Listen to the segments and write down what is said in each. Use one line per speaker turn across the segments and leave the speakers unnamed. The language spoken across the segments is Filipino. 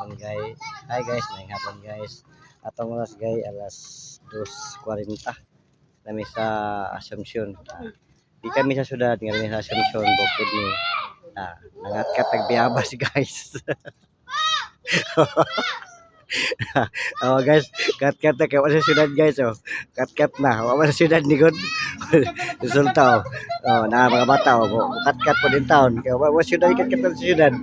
hapon guys. Hi guys, may hapon guys. Atong oras guys alas 2:40 kami sa Asuncion. Di kami sa syudad, kami sa Asuncion, bukid ni. Nangatkat nagbiyabas guys. Oh guys, kat-kat na kay wala sa syudad guys oh. Kat-kat na, wala sa syudad ni god. Resulta oh. Oh, na mga bata oh, kat-kat po din taon. Kaya wala sa syudad kat-kat sa syudad.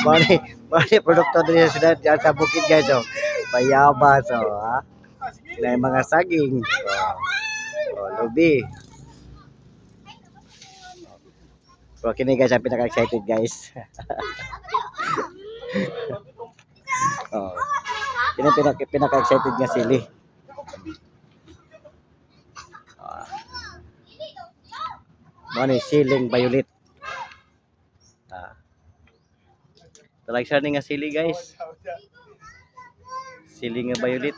Mari produkto din sa syudad diyan sa bukid guys oh. Bayabas oh, ha. Na mga saging. Oh, lubi. Pero kini guys ang pinaka-excited guys. Oh. Kini pinaka-excited nga sili. Mani siling violet. Talag siya ni nga sili guys. Sili nga violet.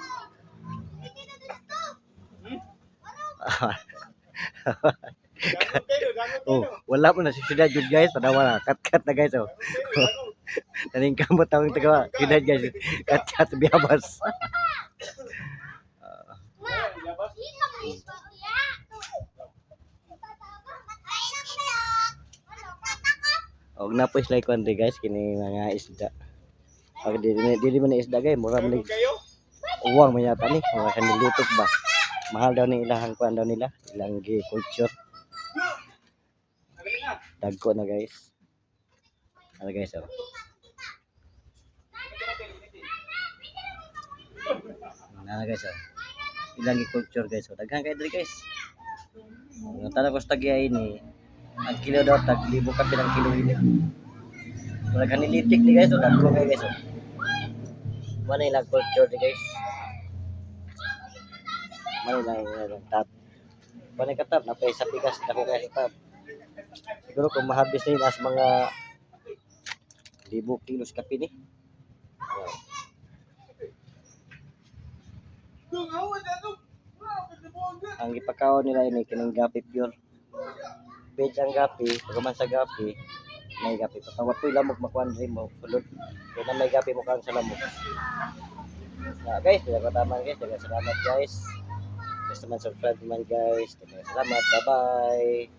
Oh, wala mo na si syudad jud guys, padawa na kat-kat na guys oh. Naning kamot ang taga syudad guys. Kat-kat biyabas. Og na po sila kuan guys kini mga isda. Pag dili man isda guys, mura man uwang man yata ni, mga kanilutok ba. Mahal daw ni ilahang kuan daw nila, ilang culture. Dagko na guys. Ano guys oh. Ano guys oh. Ilang culture guys oh. Daghan kay diri guys. Ang tanong ko sa tagiay ni ang kilo daw tag 1,000 ka pinang kilo ini. Wala kanilitik ni guys oh, dagko kay guys oh. Mana ilang culture ni guys. Mana ilang tap. Mana ka tap napay sa pikas dako guys tap. Siguro kung mahabis na yun as mga 1,000 kilos kape ni. Ang ipakaon nila ini kining gapi pure. Page ang gapi, pagkaman sa gapi, may gapi. Patawat po lamog makuan rin mo, sulod. Kaya na may gapi mo kang sa lamog. Guys, tama guys. Salamat guys. Guys naman subscribe naman guys. Salamat, bye-bye.